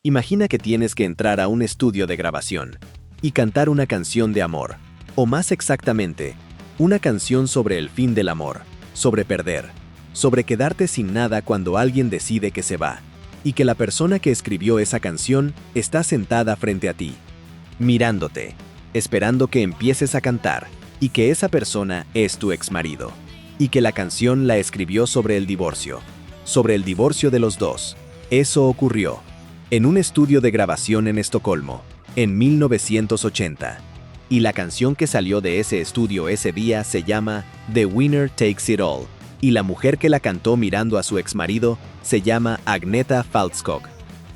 Imagina que tienes que entrar a un estudio de grabación y cantar una canción de amor, o más exactamente, una canción sobre el fin del amor, sobre perder, sobre quedarte sin nada cuando alguien decide que se va, y que la persona que escribió esa canción está sentada frente a ti, mirándote, esperando que empieces a cantar, y que esa persona es tu exmarido, y que la canción la escribió sobre el divorcio de los dos. Eso ocurrió en un estudio de grabación en Estocolmo, en 1980. Y la canción que salió de ese estudio ese día se llama The Winner Takes It All, y la mujer que la cantó mirando a su exmarido se llama Agneta Faltskog.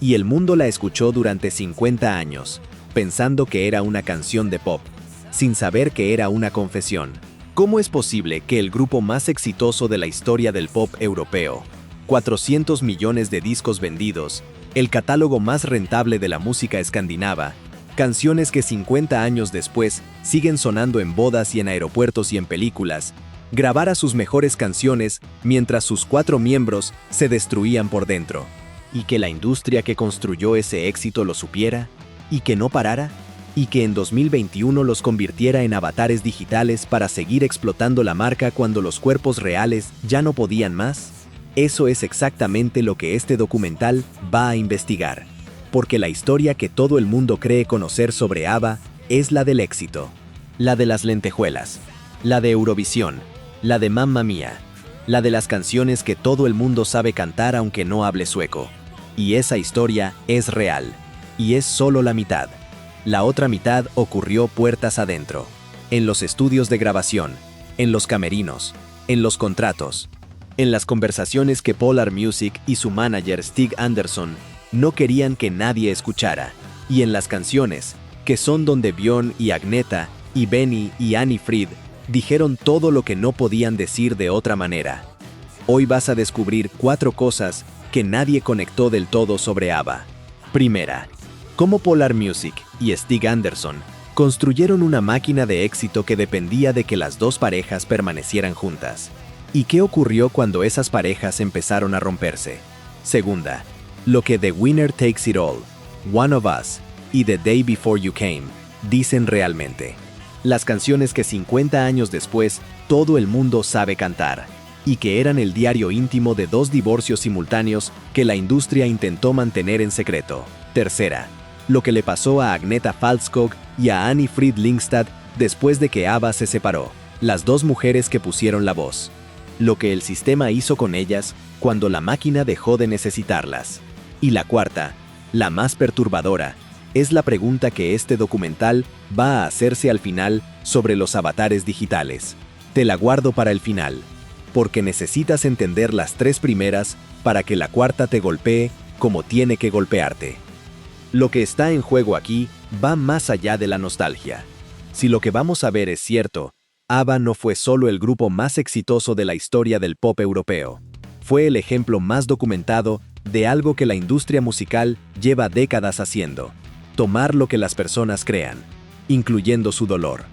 Y el mundo la escuchó durante 50 años, pensando que era una canción de pop, sin saber que era una confesión. ¿Cómo es posible que el grupo más exitoso de la historia del pop europeo, 400 millones de discos vendidos, el catálogo más rentable de la música escandinava, canciones que 50 años después siguen sonando en bodas y en aeropuertos y en películas, grabara sus mejores canciones mientras sus 4 miembros se destruían por dentro? ¿Y que la industria que construyó ese éxito lo supiera? ¿Y que no parara? ¿Y que en 2021 los convirtiera en avatares digitales para seguir explotando la marca cuando los cuerpos reales ya no podían más? Eso es exactamente lo que este documental va a investigar, porque la historia que todo el mundo cree conocer sobre ABBA es la del éxito, la de las lentejuelas, la de Eurovisión, la de Mamma Mía, la de las canciones que todo el mundo sabe cantar aunque no hable sueco. Y esa historia es real, y es solo la mitad. La otra mitad ocurrió puertas adentro, en los estudios de grabación, en los camerinos, en los contratos, en las conversaciones que Polar Music y su manager Stig Andersson no querían que nadie escuchara, y en las canciones, que son donde Björn y Agneta, y Benny y Annie Frid dijeron todo lo que no podían decir de otra manera. Hoy vas a descubrir 4 cosas que nadie conectó del todo sobre ABBA. Primera, cómo Polar Music y Stig Andersson construyeron una máquina de éxito que dependía de que las dos parejas permanecieran juntas. ¿Y qué ocurrió cuando esas parejas empezaron a romperse? Segunda, lo que The Winner Takes It All, One of Us y The Day Before You Came dicen realmente. Las canciones que 50 años después todo el mundo sabe cantar, y que eran el diario íntimo de 2 divorcios simultáneos que la industria intentó mantener en secreto. Tercera, lo que le pasó a Agneta Faltskog y a Annie Frid Lyngstad después de que ABBA se separó, las 2 mujeres que pusieron la voz. Lo que el sistema hizo con ellas cuando la máquina dejó de necesitarlas. Y la cuarta, la más perturbadora, es la pregunta que este documental va a hacerse al final sobre los avatares digitales. Te la guardo para el final, porque necesitas entender las 3 primeras para que la cuarta te golpee como tiene que golpearte. Lo que está en juego aquí va más allá de la nostalgia. Si lo que vamos a ver es cierto, ABBA no fue solo el grupo más exitoso de la historia del pop europeo. Fue el ejemplo más documentado de algo que la industria musical lleva décadas haciendo: tomar lo que las personas crean, incluyendo su dolor,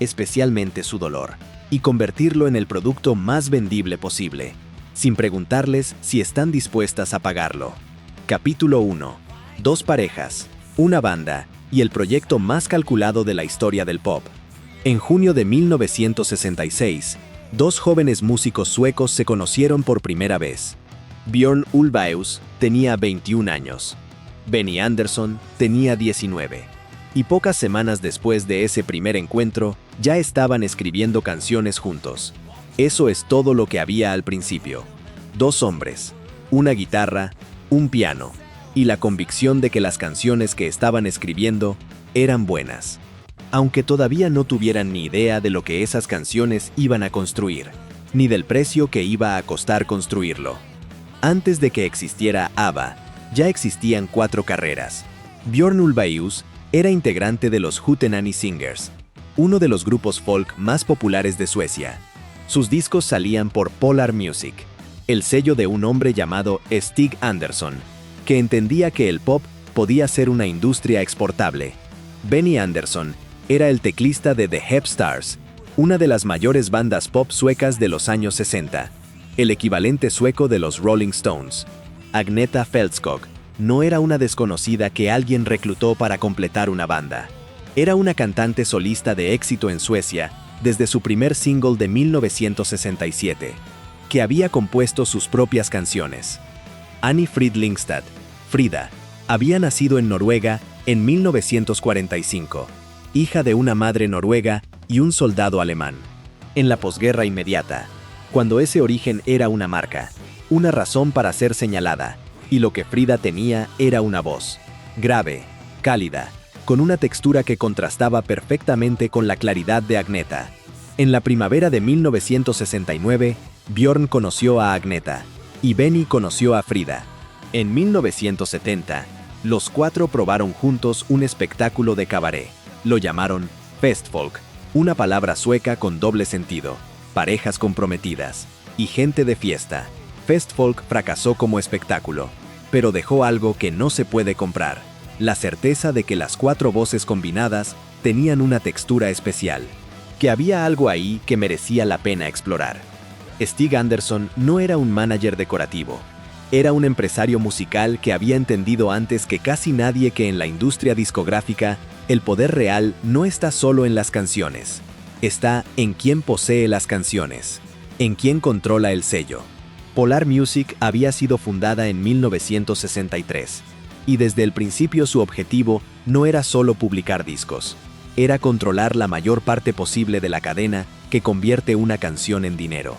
especialmente su dolor, y convertirlo en el producto más vendible posible, sin preguntarles si están dispuestas a pagarlo. Capítulo 1. 2 parejas, una banda y el proyecto más calculado de la historia del pop. En junio de 1966, 2 jóvenes músicos suecos se conocieron por primera vez. Björn Ulvaeus tenía 21 años. Benny Andersson tenía 19. Y pocas semanas después de ese primer encuentro, ya estaban escribiendo canciones juntos. Eso es todo lo que había al principio. 2 hombres, una guitarra, un piano, y la convicción de que las canciones que estaban escribiendo eran buenas, aunque todavía no tuvieran ni idea de lo que esas canciones iban a construir, ni del precio que iba a costar construirlo. Antes de que existiera ABBA, ya existían 4 carreras. Björn Ulvaeus era integrante de los Hootenanny Singers, uno de los grupos folk más populares de Suecia. Sus discos salían por Polar Music, el sello de un hombre llamado Stig Andersson, que entendía que el pop podía ser una industria exportable. Benny Andersson era el teclista de The Hep Stars, una de las mayores bandas pop suecas de los años 60, el equivalente sueco de los Rolling Stones. Agneta Faltskog no era una desconocida que alguien reclutó para completar una banda. Era una cantante solista de éxito en Suecia desde su primer single de 1967, que había compuesto sus propias canciones. Annie Frid Lyngstad, Frida, había nacido en Noruega en 1945, hija de una madre noruega y un soldado alemán. En la posguerra inmediata, cuando ese origen era una marca, una razón para ser señalada, y lo que Frida tenía era una voz grave, cálida, con una textura que contrastaba perfectamente con la claridad de Agneta. En la primavera de 1969, Björn conoció a Agneta, y Benny conoció a Frida. En 1970, los cuatro probaron juntos un espectáculo de cabaret. Lo llamaron Festfolk, una palabra sueca con doble sentido, parejas comprometidas y gente de fiesta. Festfolk fracasó como espectáculo, pero dejó algo que no se puede comprar: la certeza de que las cuatro voces combinadas tenían una textura especial, que había algo ahí que merecía la pena explorar. Stig Andersson no era un manager decorativo, era un empresario musical que había entendido antes que casi nadie que en la industria discográfica el poder real no está solo en las canciones, está en quién posee las canciones, en quién controla el sello. Polar Music había sido fundada en 1963, y desde el principio su objetivo no era solo publicar discos, era controlar la mayor parte posible de la cadena que convierte una canción en dinero.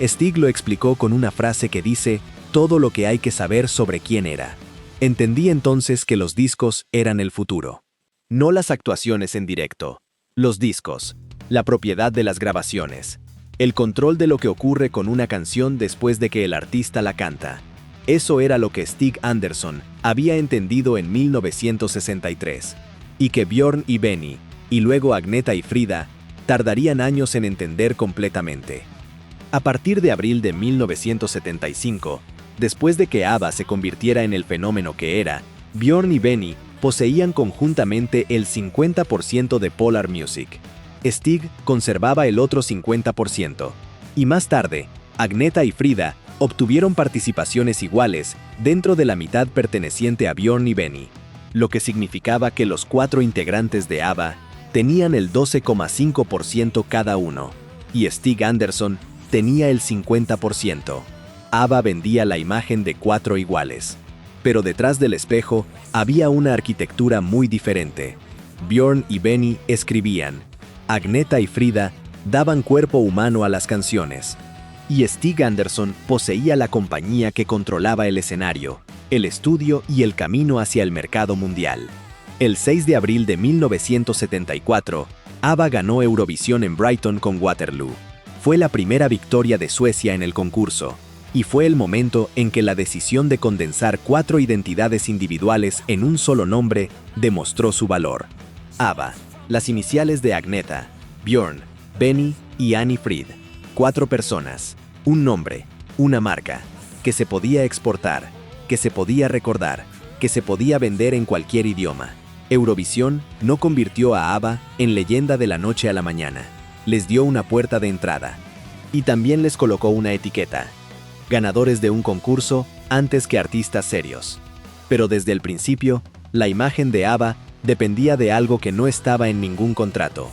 Stig lo explicó con una frase que dice todo lo que hay que saber sobre quién era. Entendí entonces que los discos eran el futuro. No las actuaciones en directo, los discos, la propiedad de las grabaciones, el control de lo que ocurre con una canción después de que el artista la canta. Eso era lo que Stig Andersson había entendido en 1963, y que Björn y Benny, y luego Agneta y Frida, tardarían años en entender completamente. A partir de abril de 1975, después de que ABBA se convirtiera en el fenómeno que era, Björn y Benny poseían conjuntamente el 50% de Polar Music. Stig conservaba el otro 50%, y más tarde, Agneta y Frida obtuvieron participaciones iguales dentro de la mitad perteneciente a Björn y Benny, lo que significaba que los cuatro integrantes de ABBA tenían el 12,5% cada uno, y Stig Andersson tenía el 50%. ABBA vendía la imagen de cuatro iguales, pero detrás del espejo había una arquitectura muy diferente. Björn y Benny escribían, Agneta y Frida daban cuerpo humano a las canciones, y Stig Andersson poseía la compañía que controlaba el escenario, el estudio y el camino hacia el mercado mundial. El 6 de abril de 1974, ABBA ganó Eurovisión en Brighton con Waterloo. Fue la primera victoria de Suecia en el concurso, y fue el momento en que la decisión de condensar cuatro identidades individuales en un solo nombre demostró su valor. ABBA, las iniciales de Agneta, Björn, Benny y Annie Frid. 4 personas, un nombre, una marca, que se podía exportar, que se podía recordar, que se podía vender en cualquier idioma. Eurovisión no convirtió a ABBA en leyenda de la noche a la mañana. Les dio una puerta de entrada. Y también les colocó una etiqueta: ganadores de un concurso antes que artistas serios. Pero desde el principio, la imagen de ABBA dependía de algo que no estaba en ningún contrato: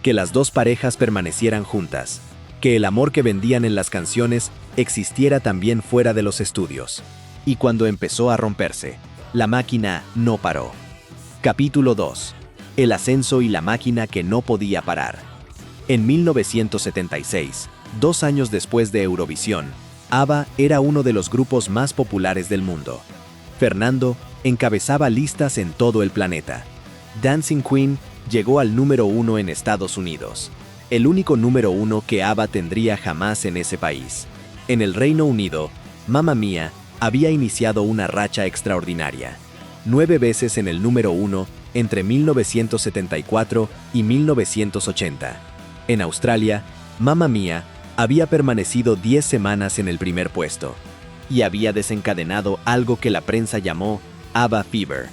que las dos parejas permanecieran juntas, que el amor que vendían en las canciones existiera también fuera de los estudios. Y cuando empezó a romperse, la máquina no paró. Capítulo 2. El ascenso y la máquina que no podía parar. En 1976, 2 años después de Eurovisión, ABBA era uno de los grupos más populares del mundo. Fernando encabezaba listas en todo el planeta. Dancing Queen llegó al número 1 en Estados Unidos, el único número 1 que ABBA tendría jamás en ese país. En el Reino Unido, Mamma Mia había iniciado una racha extraordinaria: 9 veces en el número 1 entre 1974 y 1980. En Australia, Mamma Mia había permanecido 10 semanas en el primer puesto, y había desencadenado algo que la prensa llamó ABBA Fever.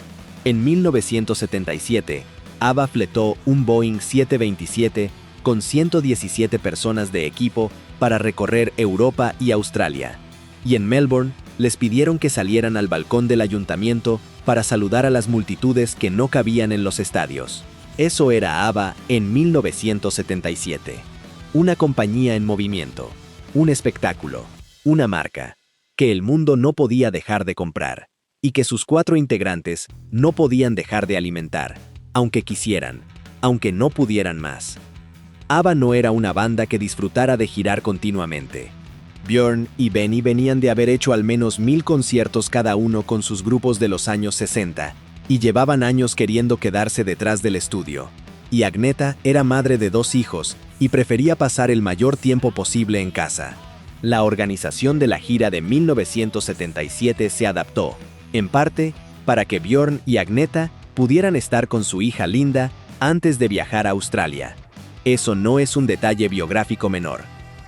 En 1977, ABBA fletó un Boeing 727 con 117 personas de equipo para recorrer Europa y Australia. Y en Melbourne, les pidieron que salieran al balcón del ayuntamiento para saludar a las multitudes que no cabían en los estadios. Eso era ABBA en 1977. Una compañía en movimiento, un espectáculo, una marca, que el mundo no podía dejar de comprar, y que sus 4 integrantes no podían dejar de alimentar, aunque quisieran, aunque no pudieran más. ABBA no era una banda que disfrutara de girar continuamente. Björn y Benny venían de haber hecho al menos 1000 conciertos cada uno con sus grupos de los años 60, y llevaban años queriendo quedarse detrás del estudio. Y Agneta era madre de 2 hijos y prefería pasar el mayor tiempo posible en casa. La organización de la gira de 1977 se adaptó, en parte, para que Björn y Agneta pudieran estar con su hija Linda antes de viajar a Australia. Eso no es un detalle biográfico menor.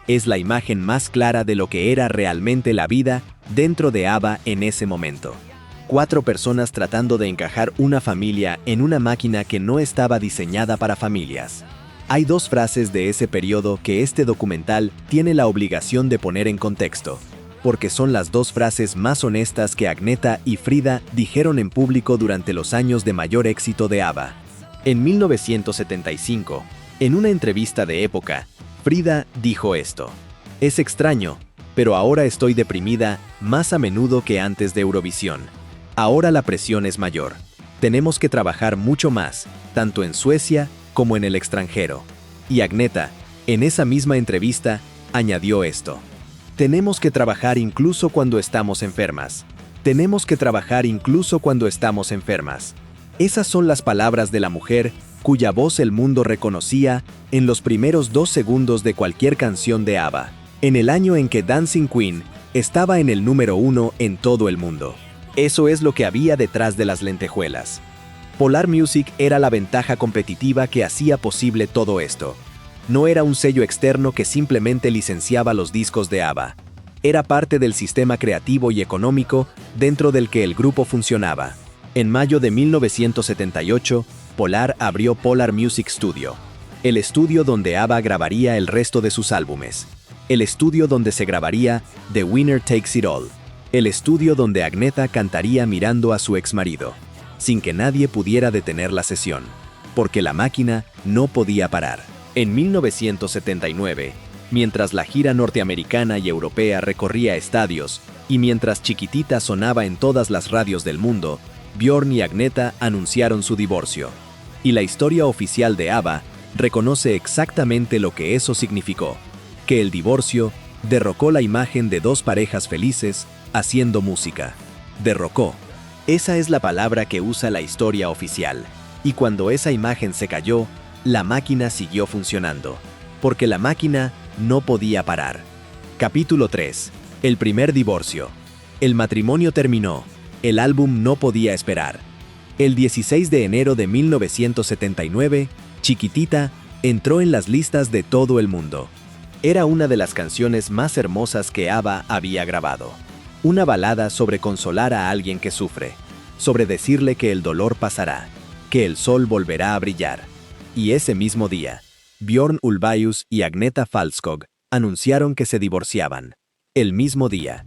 Es la imagen más clara de lo que era realmente la vida dentro de ABBA en ese momento. 4 personas tratando de encajar una familia en una máquina que no estaba diseñada para familias. Hay 2 frases de ese periodo que este documental tiene la obligación de poner en contexto, porque son las 2 frases más honestas que Agneta y Frida dijeron en público durante los años de mayor éxito de ABBA. En 1975, en una entrevista de época, Frida dijo esto: "Es extraño, pero ahora estoy deprimida más a menudo que antes de Eurovisión. Ahora la presión es mayor. Tenemos que trabajar mucho más, tanto en Suecia como en el extranjero". Y Agneta, en esa misma entrevista, añadió esto: "Tenemos que trabajar incluso cuando estamos enfermas. Tenemos que trabajar incluso cuando estamos enfermas". Esas son las palabras de la mujer cuya voz el mundo reconocía en los primeros 2 segundos de cualquier canción de ABBA, en el año en que Dancing Queen estaba en el número 1 en todo el mundo. Eso es lo que había detrás de las lentejuelas. Polar Music era la ventaja competitiva que hacía posible todo esto. No era un sello externo que simplemente licenciaba los discos de ABBA. Era parte del sistema creativo y económico dentro del que el grupo funcionaba. En mayo de 1978, Polar abrió Polar Music Studio, el estudio donde ABBA grabaría el resto de sus álbumes, el estudio donde se grabaría The Winner Takes It All, el estudio donde Agneta cantaría mirando a su exmarido, sin que nadie pudiera detener la sesión, porque la máquina no podía parar. En 1979, mientras la gira norteamericana y europea recorría estadios, y mientras Chiquitita sonaba en todas las radios del mundo, Björn y Agneta anunciaron su divorcio. Y la historia oficial de ABBA reconoce exactamente lo que eso significó, que el divorcio derrocó la imagen de 2 parejas felices haciendo música. Derrocó. Esa es la palabra que usa la historia oficial. Y cuando esa imagen se cayó, la máquina siguió funcionando, porque la máquina no podía parar. Capítulo 3. El primer divorcio. El matrimonio terminó. El álbum no podía esperar. El 16 de enero de 1979, Chiquitita entró en las listas de todo el mundo. Era una de las canciones más hermosas que ABBA había grabado. Una balada sobre consolar a alguien que sufre, sobre decirle que el dolor pasará, que el sol volverá a brillar. Y ese mismo día, Björn Ulvaeus y Agneta Fältskog anunciaron que se divorciaban. El mismo día,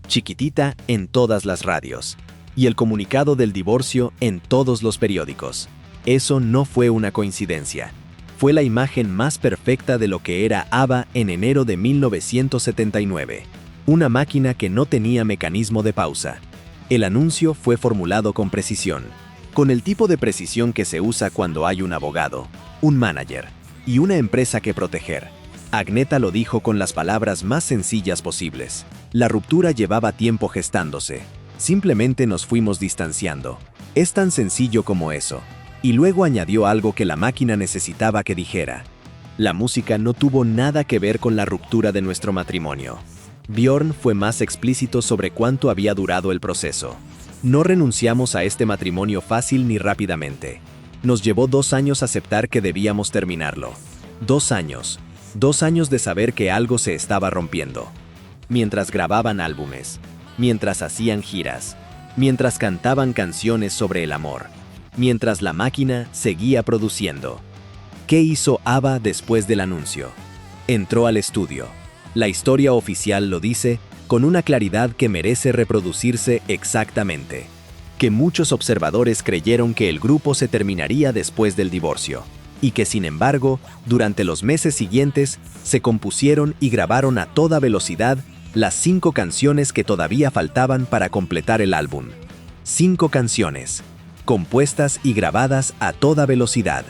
Chiquitita en todas las radios. Y el comunicado del divorcio en todos los periódicos. Eso no fue una coincidencia. Fue la imagen más perfecta de lo que era ABBA en enero de 1979. Una máquina que no tenía mecanismo de pausa. El anuncio fue formulado con precisión. Con el tipo de precisión que se usa cuando hay un abogado, un manager y una empresa que proteger. Agneta lo dijo con las palabras más sencillas posibles. La ruptura llevaba tiempo gestándose. Simplemente nos fuimos distanciando. Es tan sencillo como eso. Y luego añadió algo que la máquina necesitaba que dijera. La música no tuvo nada que ver con la ruptura de nuestro matrimonio. Björn fue más explícito sobre cuánto había durado el proceso. No renunciamos a este matrimonio fácil ni rápidamente. Nos llevó 2 años aceptar que debíamos terminarlo. 2 años. 2 años de saber que algo se estaba rompiendo. Mientras grababan álbumes. Mientras hacían giras, mientras cantaban canciones sobre el amor, mientras la máquina seguía produciendo. ¿Qué hizo ABBA después del anuncio? Entró al estudio. La historia oficial lo dice, con una claridad que merece reproducirse exactamente. Que muchos observadores creyeron que el grupo se terminaría después del divorcio, y que sin embargo, durante los meses siguientes, se compusieron y grabaron a toda velocidad las 5 canciones que todavía faltaban para completar el álbum. 5 canciones, compuestas y grabadas a toda velocidad,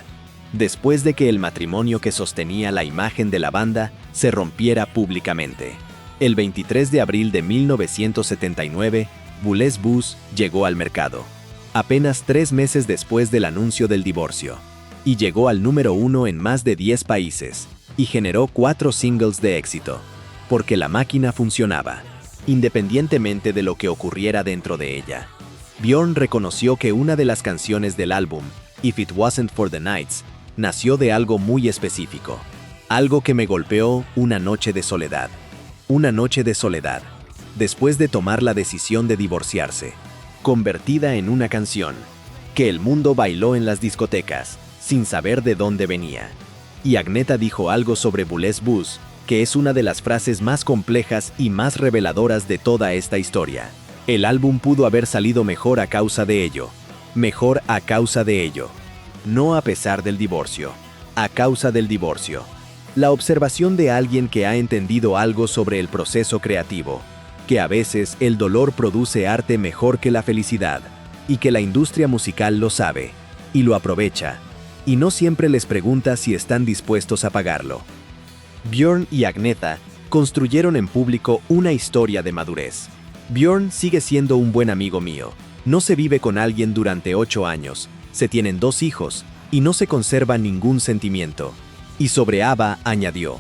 después de que el matrimonio que sostenía la imagen de la banda se rompiera públicamente. El 23 de abril de 1979, Boulez Bus llegó al mercado, apenas 3 meses después del anuncio del divorcio, y llegó al número 1 en más de 10 países, y generó 4 singles de éxito, porque la máquina funcionaba, independientemente de lo que ocurriera dentro de ella. Björn reconoció que una de las canciones del álbum, If It Wasn't for the Nights, nació de algo muy específico, algo que me golpeó una noche de soledad. Una noche de soledad, después de tomar la decisión de divorciarse, convertida en una canción, que el mundo bailó en las discotecas, sin saber de dónde venía. Y Agneta dijo algo sobre Boulez Bus, que es una de las frases más complejas y más reveladoras de toda esta historia. El álbum pudo haber salido mejor a causa de ello. Mejor a causa de ello. No a pesar del divorcio. A causa del divorcio. La observación de alguien que ha entendido algo sobre el proceso creativo, que a veces el dolor produce arte mejor que la felicidad, y que la industria musical lo sabe, y lo aprovecha, y no siempre les pregunta si están dispuestos a pagarlo. Björn y Agneta construyeron en público una historia de madurez. Björn sigue siendo un buen amigo mío. No se vive con alguien durante 8 años, se tienen 2 hijos, y no se conserva ningún sentimiento. Y sobre ABBA añadió: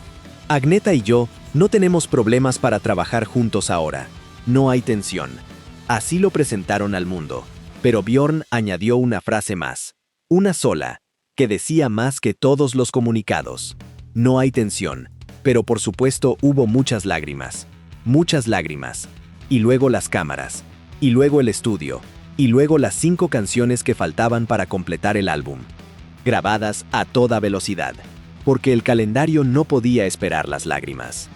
Agneta y yo no tenemos problemas para trabajar juntos ahora. No hay tensión. Así lo presentaron al mundo. Pero Björn añadió una frase más. Una sola, que decía más que todos los comunicados. No hay tensión. Pero por supuesto hubo muchas lágrimas. Muchas lágrimas. Y luego las cámaras. Y luego el estudio. Y luego las 5 canciones que faltaban para completar el álbum. Grabadas a toda velocidad. Porque el calendario no podía esperar las lágrimas.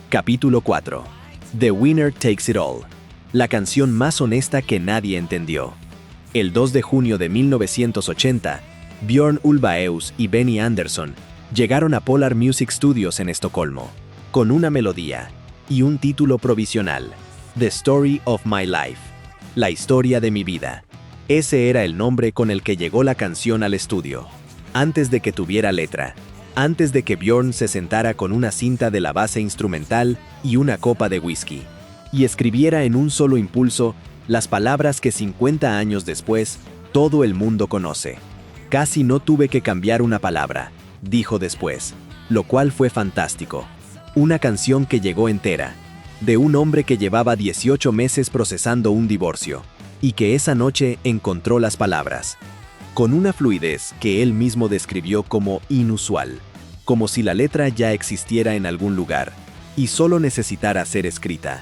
Capítulo 4. The Winner Takes It All. La canción más honesta que nadie entendió. El 2 de junio de 1980, Björn Ulvaeus y Benny Andersson llegaron a Polar Music Studios en Estocolmo, con una melodía y un título provisional, The Story of My Life, la historia de mi vida. Ese era el nombre con el que llegó la canción al estudio, antes de que tuviera letra, antes de que Björn se sentara con una cinta de la base instrumental y una copa de whisky, y escribiera en un solo impulso las palabras que 50 años después todo el mundo conoce. Casi no tuve que cambiar una palabra, dijo después, lo cual fue fantástico. Una canción que llegó entera, de un hombre que llevaba 18 meses procesando un divorcio, y que esa noche encontró las palabras, con una fluidez que él mismo describió como inusual, como si la letra ya existiera en algún lugar, y solo necesitara ser escrita.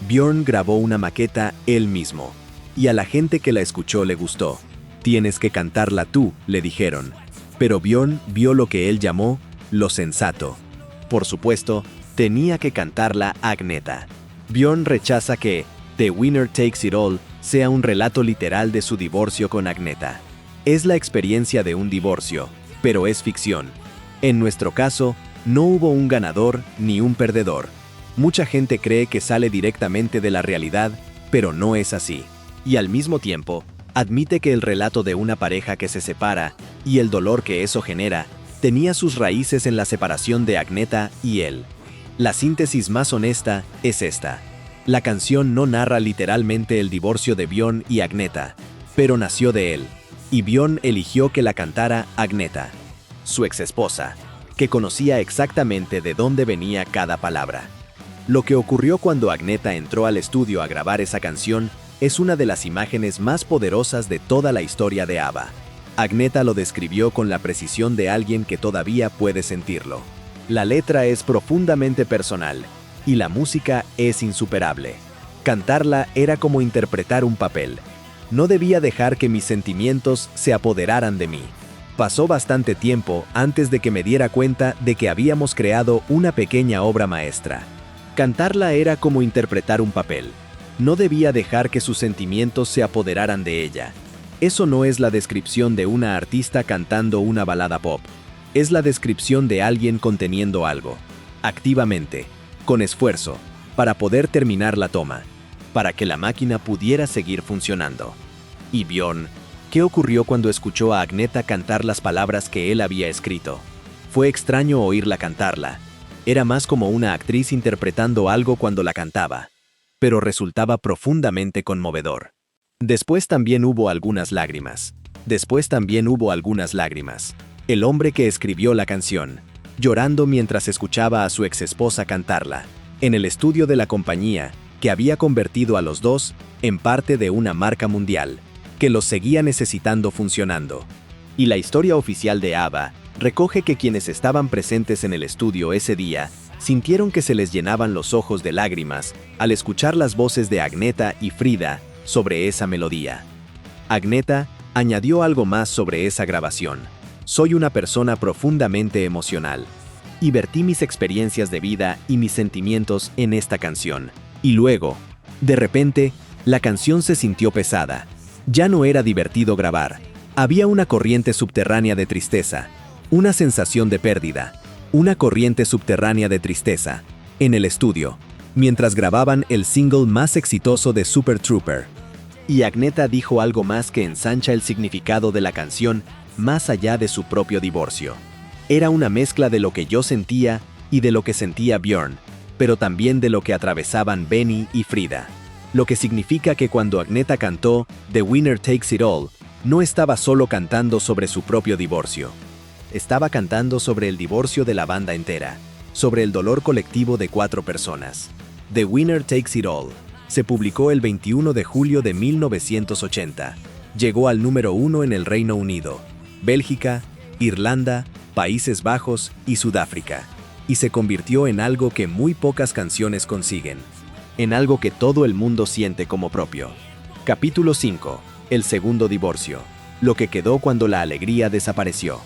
Björn grabó una maqueta él mismo, y a la gente que la escuchó le gustó. Tienes que cantarla tú, le dijeron. Pero Björn vio lo que él llamó lo sensato. Por supuesto, tenía que cantarla Agneta. Björn rechaza que The Winner Takes It All sea un relato literal de su divorcio con Agneta. Es la experiencia de un divorcio, pero es ficción. En nuestro caso, no hubo un ganador ni un perdedor. Mucha gente cree que sale directamente de la realidad, pero no es así. Y al mismo tiempo, admite que el relato de una pareja que se separa, y el dolor que eso genera, tenía sus raíces en la separación de Agneta y él. La síntesis más honesta es esta. La canción no narra literalmente el divorcio de Björn y Agneta, pero nació de él, y Björn eligió que la cantara Agneta, su exesposa, que conocía exactamente de dónde venía cada palabra. Lo que ocurrió cuando Agneta entró al estudio a grabar esa canción es una de las imágenes más poderosas de toda la historia de ABBA. Agneta lo describió con la precisión de alguien que todavía puede sentirlo. La letra es profundamente personal, y la música es insuperable. Cantarla era como interpretar un papel. No debía dejar que mis sentimientos se apoderaran de mí. Pasó bastante tiempo antes de que me diera cuenta de que habíamos creado una pequeña obra maestra. Cantarla era como interpretar un papel. No debía dejar que sus sentimientos se apoderaran de ella. Eso no es la descripción de una artista cantando una balada pop. Es la descripción de alguien conteniendo algo, activamente, con esfuerzo, para poder terminar la toma, para que la máquina pudiera seguir funcionando. Y Björn, ¿qué ocurrió cuando escuchó a Agneta cantar las palabras que él había escrito? Fue extraño oírla cantarla. Era más como una actriz interpretando algo cuando la cantaba, pero resultaba profundamente conmovedor. Después también hubo algunas lágrimas. El hombre que escribió la canción, llorando mientras escuchaba a su exesposa cantarla, en el estudio de la compañía, que había convertido a los dos en parte de una marca mundial, que los seguía necesitando funcionando. Y la historia oficial de ABBA recoge que quienes estaban presentes en el estudio ese día sintieron que se les llenaban los ojos de lágrimas al escuchar las voces de Agneta y Frida sobre esa melodía. Agneta añadió algo más sobre esa grabación. Soy una persona profundamente emocional y vertí mis experiencias de vida y mis sentimientos en esta canción. Y luego, de repente, la canción se sintió pesada. Ya no era divertido grabar. Había una corriente subterránea de tristeza, una sensación de pérdida, una corriente subterránea de tristeza, en el estudio, mientras grababan el single más exitoso de Super Trooper. Y Agneta dijo algo más que ensancha el significado de la canción más allá de su propio divorcio. Era una mezcla de lo que yo sentía y de lo que sentía Björn, pero también de lo que atravesaban Benny y Frida. Lo que significa que cuando Agneta cantó The Winner Takes It All, no estaba solo cantando sobre su propio divorcio. Estaba cantando sobre el divorcio de la banda entera, sobre el dolor colectivo de 4 personas. The Winner Takes It All se publicó el 21 de julio de 1980. Llegó al número 1 en el Reino Unido, Bélgica, Irlanda, Países Bajos y Sudáfrica, y se convirtió en algo que muy pocas canciones consiguen, en algo que todo el mundo siente como propio. Capítulo 5. El segundo divorcio. Lo que quedó cuando la alegría desapareció.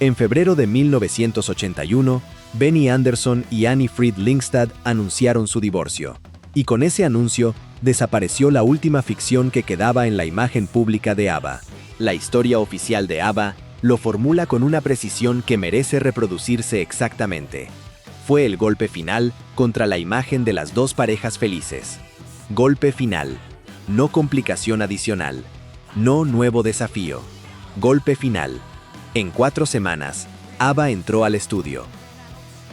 En febrero de 1981, Benny Andersson y Annie Fried Lyngstad anunciaron su divorcio. Y con ese anuncio, desapareció la última ficción que quedaba en la imagen pública de ABBA. La historia oficial de ABBA lo formula con una precisión que merece reproducirse exactamente. Fue el golpe final contra la imagen de las dos parejas felices. Golpe final. No complicación adicional. No nuevo desafío. Golpe final. En 4 semanas, ABBA entró al estudio.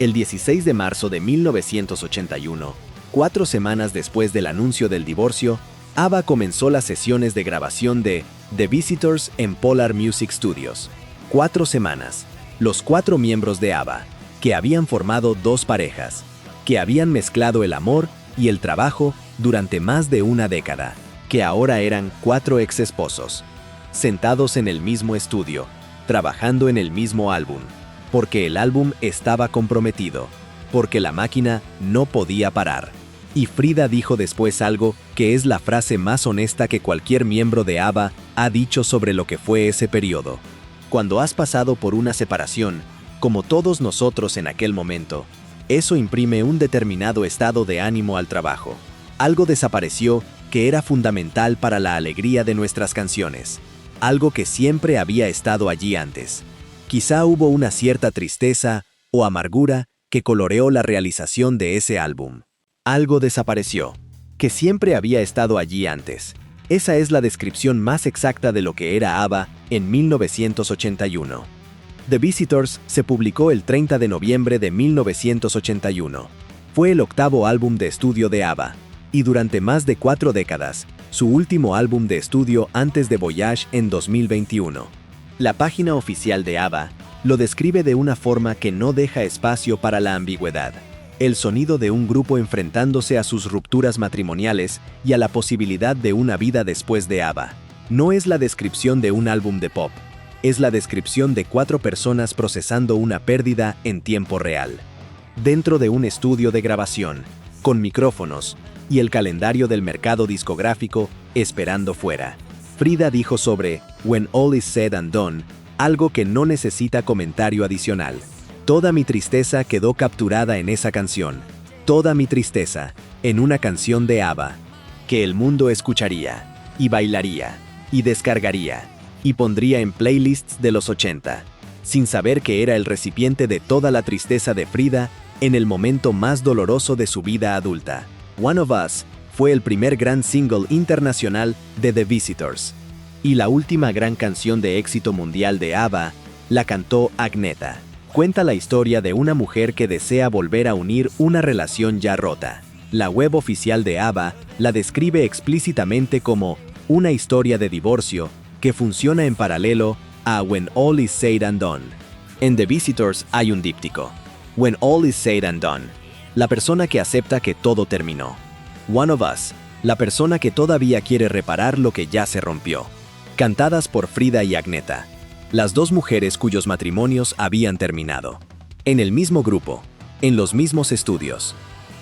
El 16 de marzo de 1981, 4 semanas después del anuncio del divorcio, ABBA comenzó las sesiones de grabación de The Visitors en Polar Music Studios. 4 semanas. Los 4 miembros de ABBA, que habían formado 2 parejas, que habían mezclado el amor y el trabajo durante más de una década, que ahora eran 4 ex-esposos, sentados en el mismo estudio, trabajando en el mismo álbum, porque el álbum estaba comprometido, porque la máquina no podía parar. Y Frida dijo después algo que es la frase más honesta que cualquier miembro de ABBA ha dicho sobre lo que fue ese periodo. Cuando has pasado por una separación, como todos nosotros en aquel momento, eso imprime un determinado estado de ánimo al trabajo. Algo desapareció que era fundamental para la alegría de nuestras canciones. Algo que siempre había estado allí antes. Quizá hubo una cierta tristeza o amargura que coloreó la realización de ese álbum. Algo desapareció, que siempre había estado allí antes. Esa es la descripción más exacta de lo que era ABBA en 1981. The Visitors se publicó el 30 de noviembre de 1981. Fue el 8º álbum de estudio de ABBA, y durante más de 4 décadas, su último álbum de estudio antes de Voyage en 2021. La página oficial de ABBA lo describe de una forma que no deja espacio para la ambigüedad. El sonido de un grupo enfrentándose a sus rupturas matrimoniales y a la posibilidad de una vida después de ABBA. No es la descripción de un álbum de pop, es la descripción de 4 personas procesando una pérdida en tiempo real. Dentro de un estudio de grabación, con micrófonos, y el calendario del mercado discográfico esperando fuera. Frida dijo sobre When All Is Said and Done, algo que no necesita comentario adicional. Toda mi tristeza quedó capturada en esa canción. toda mi tristeza en una canción de ABBA, que el mundo escucharía, y bailaría, y descargaría, y pondría en playlists de los 80, sin saber que era el recipiente de toda la tristeza de Frida en el momento más doloroso de su vida adulta. One of Us fue el primer gran single internacional de The Visitors, y la última gran canción de éxito mundial de ABBA la cantó Agneta. Cuenta la historia de una mujer que desea volver a unir una relación ya rota. La web oficial de ABBA la describe explícitamente como una historia de divorcio que funciona en paralelo a When All Is Said and Done. En The Visitors hay un díptico. When All Is Said and Done, la persona que acepta que todo terminó. One of Us, la persona que todavía quiere reparar lo que ya se rompió. Cantadas por Frida y Agneta, las dos mujeres cuyos matrimonios habían terminado. En el mismo grupo, en los mismos estudios,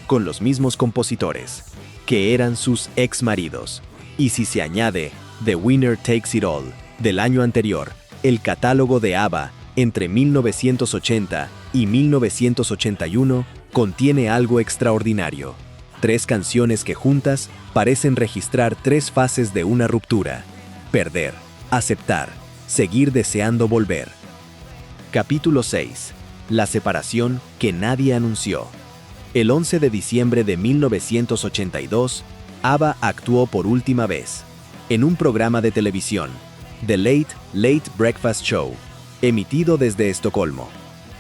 con los mismos compositores, que eran sus ex maridos. Y si se añade The Winner Takes It All, del año anterior, el catálogo de ABBA entre 1980 y 1981 contiene algo extraordinario. 3 canciones que juntas parecen registrar 3 fases de una ruptura: perder, aceptar, seguir deseando volver. Capítulo 6. La separación que nadie anunció. El 11 de diciembre de 1982, ABBA actuó por última vez en un programa de televisión, The Late Late Breakfast Show, emitido desde Estocolmo,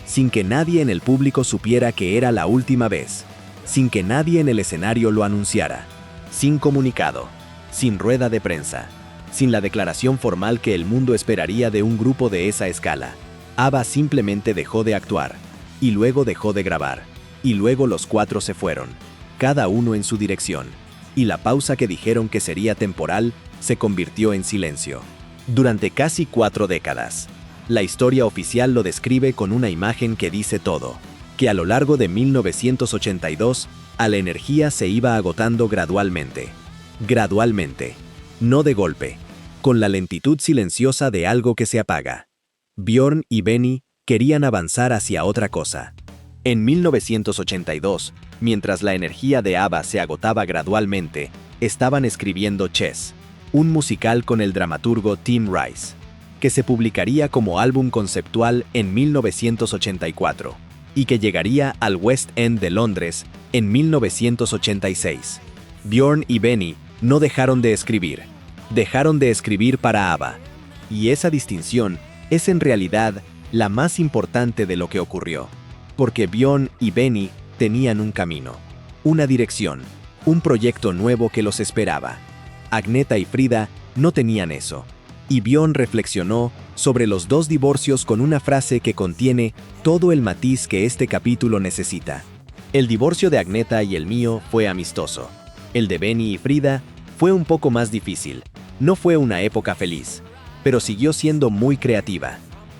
sin que nadie en el público supiera que era la última vez, sin que nadie en el escenario lo anunciara, sin comunicado, sin rueda de prensa, sin la declaración formal que el mundo esperaría de un grupo de esa escala. ABBA simplemente dejó de actuar, y luego dejó de grabar, y luego los 4 se fueron, cada uno en su dirección, y la pausa que dijeron que sería temporal se convirtió en silencio. Durante casi 4 décadas, la historia oficial lo describe con una imagen que dice todo, que a lo largo de 1982, la energía se iba agotando gradualmente, no de golpe, con la lentitud silenciosa de algo que se apaga. Björn y Benny querían avanzar hacia otra cosa. En 1982, mientras la energía de ABBA se agotaba gradualmente, estaban escribiendo Chess, un musical con el dramaturgo Tim Rice, que se publicaría como álbum conceptual en 1984 y que llegaría al West End de Londres en 1986. Björn y Benny no dejaron de escribir para ABBA, y esa distinción es en realidad la más importante de lo que ocurrió, porque Björn y Benny tenían un camino, una dirección, un proyecto nuevo que los esperaba. Agneta y Frida no tenían eso, y Björn reflexionó sobre los 2 divorcios con una frase que contiene todo el matiz que este capítulo necesita. El divorcio de Agneta y el mío fue amistoso. El de Benny y Frida fue un poco más difícil. No fue una época feliz, pero siguió siendo muy creativa.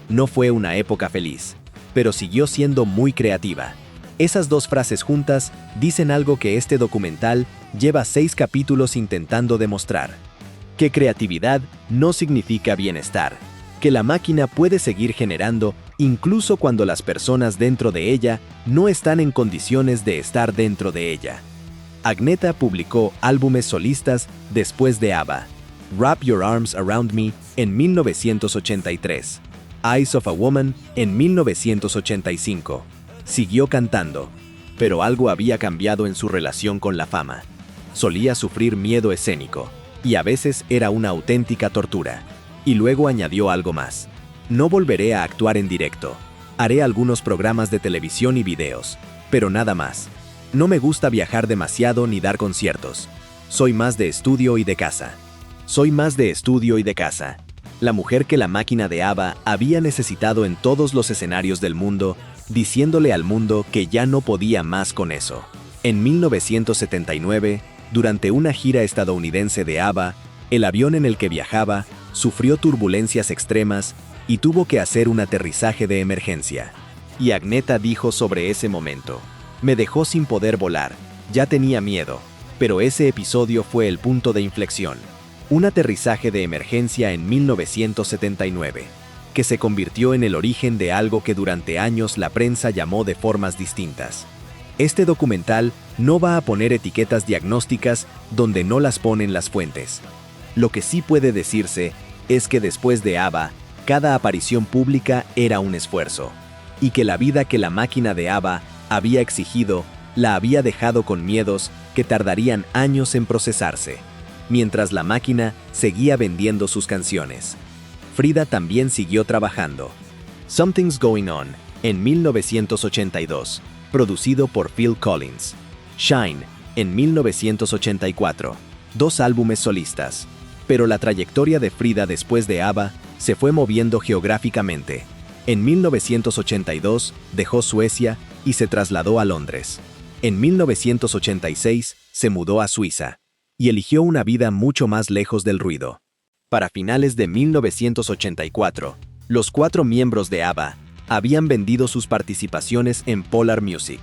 No fue una época feliz, pero siguió siendo muy creativa. Esas 2 frases juntas dicen algo que este documental lleva 6 capítulos intentando demostrar: que creatividad no significa bienestar, que la máquina puede seguir generando incluso cuando las personas dentro de ella no están en condiciones de estar dentro de ella. Agneta publicó álbumes solistas después de ABBA: Wrap Your Arms Around Me en 1983, Eyes of a Woman en 1985. Siguió cantando, pero algo había cambiado en su relación con la fama. Solía sufrir miedo escénico, y a veces era una auténtica tortura. Y luego añadió algo más: no volveré a actuar en directo. Haré algunos programas de televisión y videos, pero nada más. No me gusta viajar demasiado ni dar conciertos. Soy más de estudio y de casa. La mujer que la máquina de ABBA había necesitado en todos los escenarios del mundo, diciéndole al mundo que ya no podía más con eso. En 1979, durante una gira estadounidense de ABBA, el avión en el que viajaba sufrió turbulencias extremas y tuvo que hacer un aterrizaje de emergencia. Y Agneta dijo sobre ese momento: me dejó sin poder volar, ya tenía miedo, pero ese episodio fue el punto de inflexión. Un aterrizaje de emergencia en 1979, que se convirtió en el origen de algo que durante años la prensa llamó de formas distintas: Este documental no va a poner etiquetas diagnósticas donde no las ponen las fuentes. Lo que sí puede decirse es que después de ABBA, cada aparición pública era un esfuerzo, y que la vida que la máquina de ABBA había exigido la había dejado con miedos que tardarían años en procesarse, mientras la máquina seguía vendiendo sus canciones. Frida también siguió trabajando. Something's Going On, en 1982, producido por Phil Collins. Shine, en 1984, 2 álbumes solistas. Pero la trayectoria de Frida después de ABBA se fue moviendo geográficamente. En 1982 dejó Suecia y se trasladó a Londres. En 1986 se mudó a Suiza y eligió una vida mucho más lejos del ruido. Para finales de 1984, los 4 miembros de ABBA habían vendido sus participaciones en Polar Music.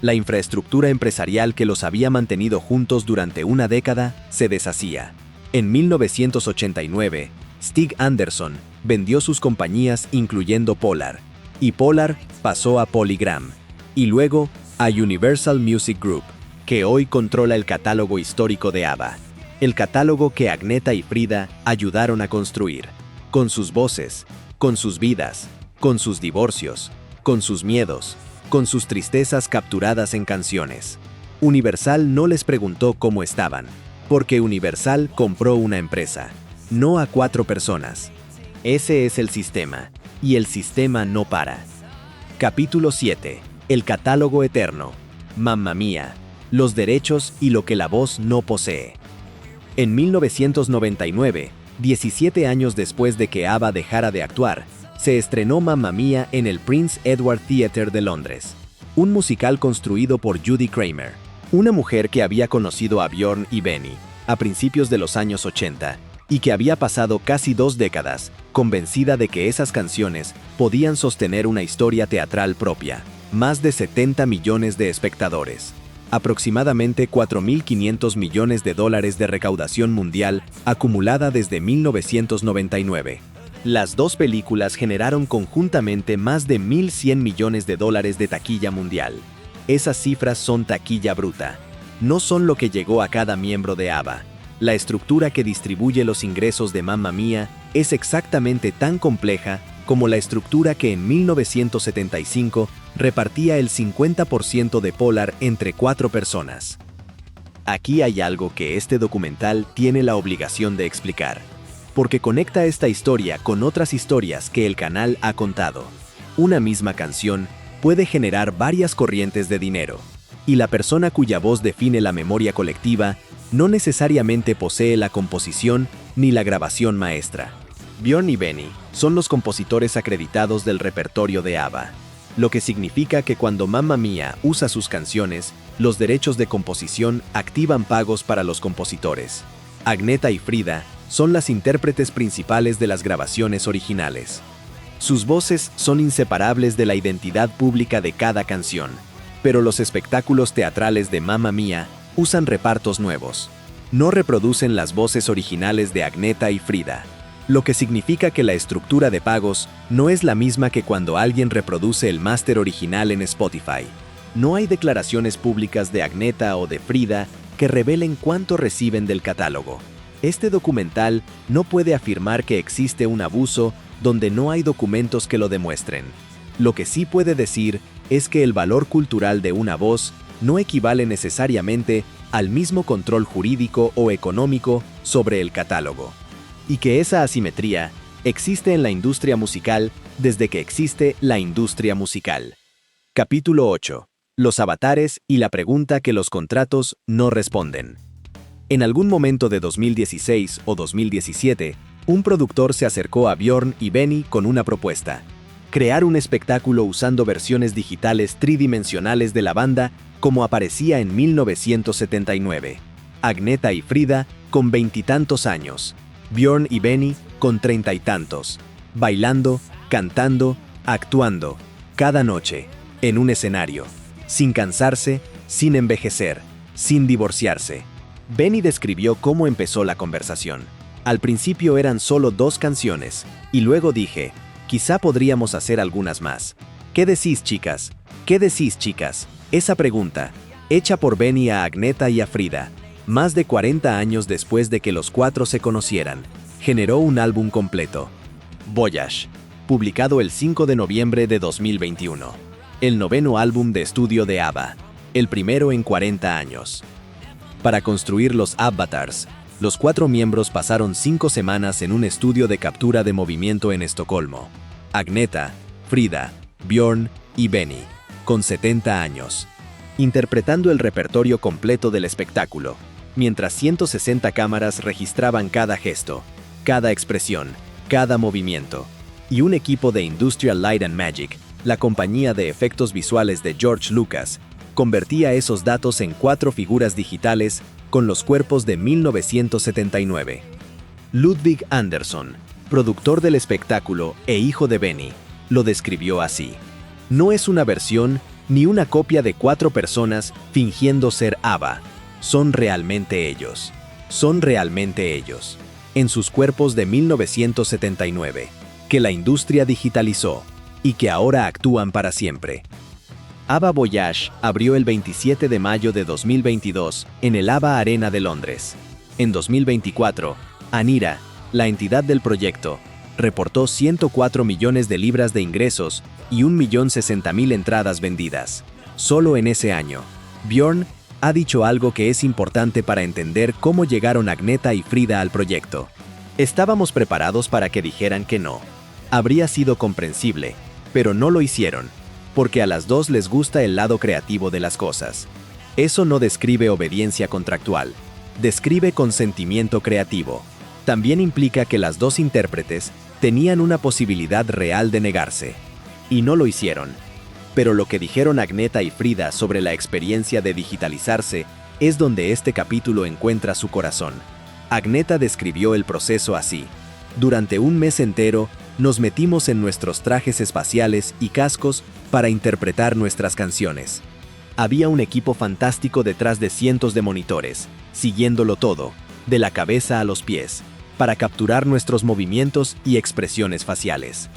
La infraestructura empresarial que los había mantenido juntos durante una década se deshacía. En 1989, Stig Andersson vendió sus compañías incluyendo Polar, y Polar pasó a Polygram, y luego a Universal Music Group, que hoy controla el catálogo histórico de ABBA, el catálogo que Agneta y Frida ayudaron a construir, con sus voces, con sus vidas, con sus divorcios, con sus miedos, con sus tristezas capturadas en canciones. Universal no les preguntó cómo estaban, porque Universal compró una empresa, no a 4 personas. Ese es el sistema, y el sistema no para. Capítulo 7. El catálogo eterno. Mamma Mía. Los derechos y lo que la voz no posee. En 1999, 17 años después de que ABBA dejara de actuar, se estrenó Mamma Mía en el Prince Edward Theatre de Londres, un musical construido por Judy Kramer, una mujer que había conocido a Björn y Benny a principios de los años 80 y que había pasado casi 2 décadas convencida de que esas canciones podían sostener una historia teatral propia. Más de 70 millones de espectadores, aproximadamente $4.500 millones de recaudación mundial acumulada desde 1999. Las 2 películas generaron conjuntamente más de $1.100 millones de taquilla mundial. Esas cifras son taquilla bruta. No son lo que llegó a cada miembro de ABBA. La estructura que distribuye los ingresos de Mamma Mía es exactamente tan compleja como la estructura que en 1975 repartía el 50% de Polar entre 4 personas. Aquí hay algo que este documental tiene la obligación de explicar, porque conecta esta historia con otras historias que el canal ha contado. Una misma canción puede generar varias corrientes de dinero, y la persona cuya voz define la memoria colectiva no necesariamente posee la composición ni la grabación maestra. Björn y Benny son los compositores acreditados del repertorio de ABBA, lo que significa que cuando Mamma Mía usa sus canciones, los derechos de composición activan pagos para los compositores. Agneta y Frida son las intérpretes principales de las grabaciones originales. Sus voces son inseparables de la identidad pública de cada canción, pero los espectáculos teatrales de Mamma Mía usan repartos nuevos. No reproducen las voces originales de Agneta y Frida, lo que significa que la estructura de pagos no es la misma que cuando alguien reproduce el máster original en Spotify. No hay declaraciones públicas de Agneta o de Frida que revelen cuánto reciben del catálogo. Este documental no puede afirmar que existe un abuso donde no hay documentos que lo demuestren. Lo que sí puede decir es que el valor cultural de una voz no equivale necesariamente al mismo control jurídico o económico sobre el catálogo, y que esa asimetría existe en la industria musical desde que existe la industria musical. Capítulo 8. Los avatares y la pregunta que los contratos no responden. En algún momento de 2016 o 2017, un productor se acercó a Björn y Benny con una propuesta: crear un espectáculo usando versiones digitales tridimensionales de la banda como aparecía en 1979. Agneta y Frida con 20 y tantos años, Björn y Benny con 30 y tantos, bailando, cantando, actuando, cada noche, en un escenario, sin cansarse, sin envejecer, sin divorciarse. Benny describió cómo empezó la conversación. Al principio eran solo 2 canciones, y luego dije, quizá podríamos hacer algunas más. ¿Qué decís, chicas? ¿Qué decís, chicas? Esa pregunta, hecha por Benny a Agnetha y a Frida, más de 40 años después de que los cuatro se conocieran, generó un álbum completo. Voyage, publicado el 5 de noviembre de 2021. El noveno álbum de estudio de ABBA, el primero en 40 años. Para construir los avatars, los cuatro miembros pasaron 5 semanas en un estudio de captura de movimiento en Estocolmo. Agnetha, Frida, Björn y Benny, con 70 años, interpretando el repertorio completo del espectáculo, mientras 160 cámaras registraban cada gesto, cada expresión, cada movimiento, y un equipo de Industrial Light and Magic, la compañía de efectos visuales de George Lucas, convertía esos datos en 4 figuras digitales con los cuerpos de 1979. Ludwig Andersson, productor del espectáculo e hijo de Benny, lo describió así. No es una versión ni una copia de 4 personas fingiendo ser ABBA. Son realmente ellos. Son realmente ellos. En sus cuerpos de 1979, que la industria digitalizó y que ahora actúan para siempre. ABBA Voyage abrió el 27 de mayo de 2022 en el ABBA Arena de Londres. En 2024, Anira, la entidad del proyecto, reportó 104 millones de libras de ingresos y 1.060.000 entradas vendidas. Solo en ese año. Björn ha dicho algo que es importante para entender cómo llegaron Agnetha y Frida al proyecto. Estábamos preparados para que dijeran que no. Habría sido comprensible, pero no lo hicieron, porque a las dos les gusta el lado creativo de las cosas. Eso no describe obediencia contractual, describe consentimiento creativo. También implica que las dos intérpretes tenían una posibilidad real de negarse. Y no lo hicieron. Pero lo que dijeron Agnetha y Frida sobre la experiencia de digitalizarse es donde este capítulo encuentra su corazón. Agnetha describió el proceso así. Durante un mes entero, nos metimos en nuestros trajes espaciales y cascos para interpretar nuestras canciones. Había un equipo fantástico detrás de cientos de monitores, siguiéndolo todo, de la cabeza a los pies, para capturar nuestros movimientos y expresiones faciales.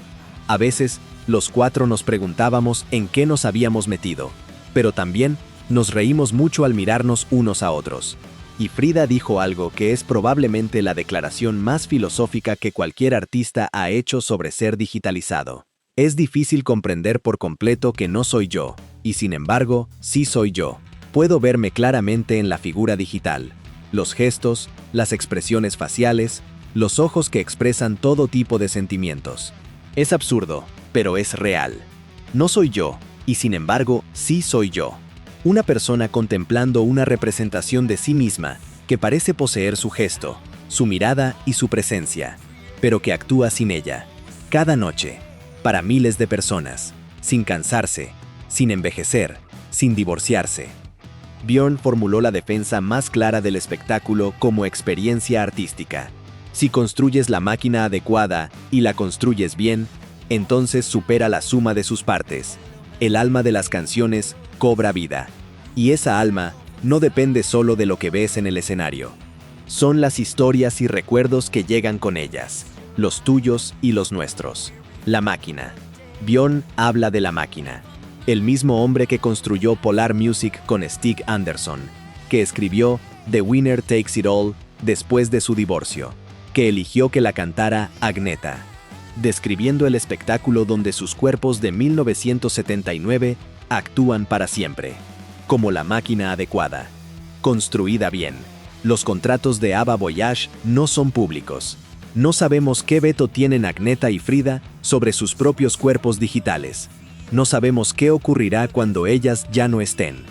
A veces, los cuatro nos preguntábamos en qué nos habíamos metido, pero también nos reímos mucho al mirarnos unos a otros. Y Frida dijo algo que es probablemente la declaración más filosófica que cualquier artista ha hecho sobre ser digitalizado. Es difícil comprender por completo que no soy yo, y sin embargo, sí soy yo. Puedo verme claramente en la figura digital. Los gestos, las expresiones faciales, los ojos que expresan todo tipo de sentimientos. Es absurdo, pero es real. No soy yo, y sin embargo, sí soy yo. Una persona contemplando una representación de sí misma que parece poseer su gesto, su mirada y su presencia, pero que actúa sin ella, cada noche, para miles de personas, sin cansarse, sin envejecer, sin divorciarse. Björn formuló la defensa más clara del espectáculo como experiencia artística. Si construyes la máquina adecuada y la construyes bien, entonces supera la suma de sus partes. El alma de las canciones cobra vida. Y esa alma no depende solo de lo que ves en el escenario. Son las historias y recuerdos que llegan con ellas, los tuyos y los nuestros. La máquina. Björn habla de la máquina. El mismo hombre que construyó Polar Music con Stig Andersson, que escribió The Winner Takes It All después de su divorcio, que eligió que la cantara Agnetha, describiendo el espectáculo donde sus cuerpos de 1979 actúan para siempre, como la máquina adecuada, construida bien. Los contratos de ABBA Voyage no son públicos. No sabemos qué veto tienen Agnetha y Frida sobre sus propios cuerpos digitales. No sabemos qué ocurrirá cuando ellas ya no estén.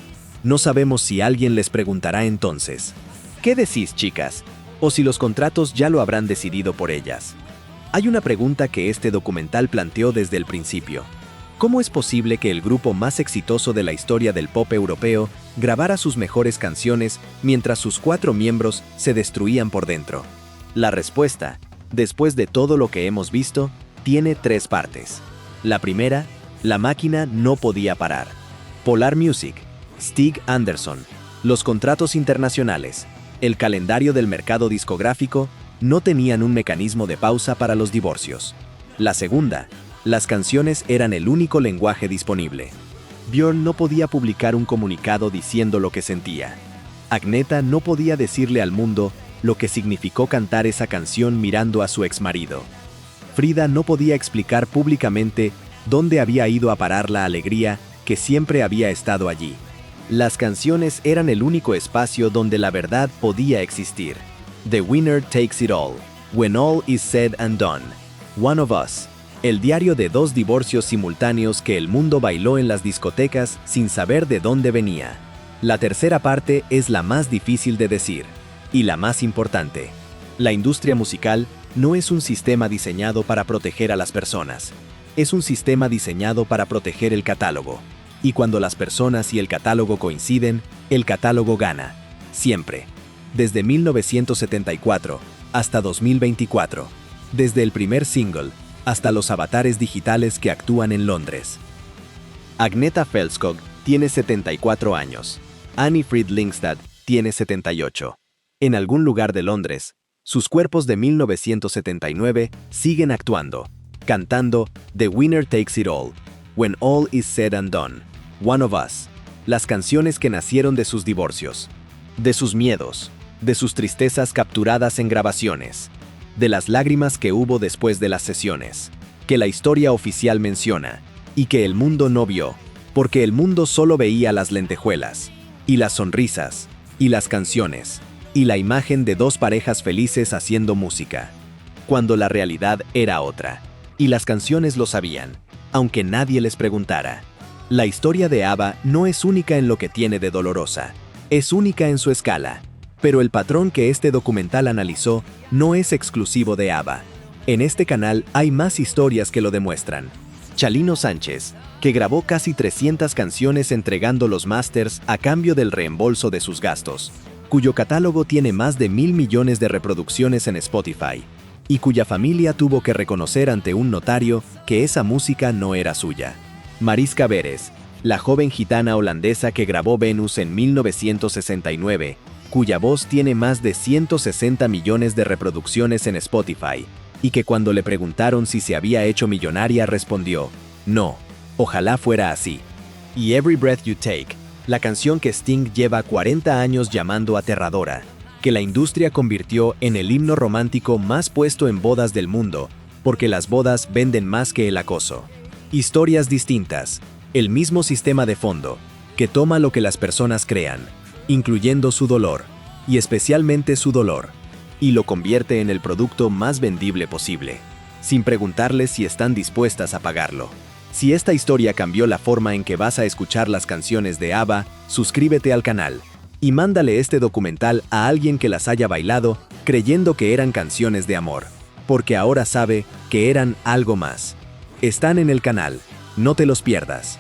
No sabemos si alguien les preguntará entonces, ¿qué decís, chicas? O si los contratos ya lo habrán decidido por ellas. Hay una pregunta que este documental planteó desde el principio. ¿Cómo es posible que el grupo más exitoso de la historia del pop europeo grabara sus mejores canciones mientras sus 4 miembros se destruían por dentro? La respuesta, después de todo lo que hemos visto, tiene 3 partes. La primera, la máquina no podía parar. Polar Music, Stig Andersson, los contratos internacionales, el calendario del mercado discográfico no tenían un mecanismo de pausa para los divorcios. La segunda, las canciones eran el único lenguaje disponible. Björn no podía publicar un comunicado diciendo lo que sentía. Agneta no podía decirle al mundo lo que significó cantar esa canción mirando a su exmarido. Frida no podía explicar públicamente dónde había ido a parar la alegría que siempre había estado allí. Las canciones eran el único espacio donde la verdad podía existir. The Winner Takes It All, When All Is Said and Done, One of Us, el diario de 2 divorcios simultáneos que el mundo bailó en las discotecas sin saber de dónde venía. La tercera parte es la más difícil de decir, y la más importante. La industria musical no es un sistema diseñado para proteger a las personas. Es un sistema diseñado para proteger el catálogo. Y cuando las personas y el catálogo coinciden, el catálogo gana. Siempre. Desde 1974 hasta 2024. Desde el primer single hasta los avatares digitales que actúan en Londres. Agneta Fältskog tiene 74 años. Annie Frid Lyngstad tiene 78. En algún lugar de Londres, sus cuerpos de 1979 siguen actuando, cantando The Winner Takes It All, When All Is Said and Done, One of Us, las canciones que nacieron de sus divorcios, de sus miedos, de sus tristezas capturadas en grabaciones, de las lágrimas que hubo después de las sesiones, que la historia oficial menciona, y que el mundo no vio, porque el mundo solo veía las lentejuelas, y las sonrisas, y las canciones, y la imagen de 2 parejas felices haciendo música, cuando la realidad era otra, y las canciones lo sabían, aunque nadie les preguntara. La historia de ABBA no es única en lo que tiene de dolorosa, es única en su escala. Pero el patrón que este documental analizó no es exclusivo de ABBA. En este canal hay más historias que lo demuestran. Chalino Sánchez, que grabó casi 300 canciones entregando los masters a cambio del reembolso de sus gastos, cuyo catálogo tiene más de 1.000 millones de reproducciones en Spotify, y cuya familia tuvo que reconocer ante un notario que esa música no era suya. Mariska Beres, la joven gitana holandesa que grabó Venus en 1969, cuya voz tiene más de 160 millones de reproducciones en Spotify, y que cuando le preguntaron si se había hecho millonaria respondió, no, ojalá fuera así. Y Every Breath You Take, la canción que Sting lleva 40 años llamando aterradora, que la industria convirtió en el himno romántico más puesto en bodas del mundo, porque las bodas venden más que el acoso. Historias distintas, el mismo sistema de fondo, que toma lo que las personas crean, incluyendo su dolor, y especialmente su dolor, y lo convierte en el producto más vendible posible, sin preguntarles si están dispuestas a pagarlo. Si esta historia cambió la forma en que vas a escuchar las canciones de ABBA, suscríbete al canal, y mándale este documental a alguien que las haya bailado creyendo que eran canciones de amor, porque ahora sabe que eran algo más. Están en el canal, no te los pierdas.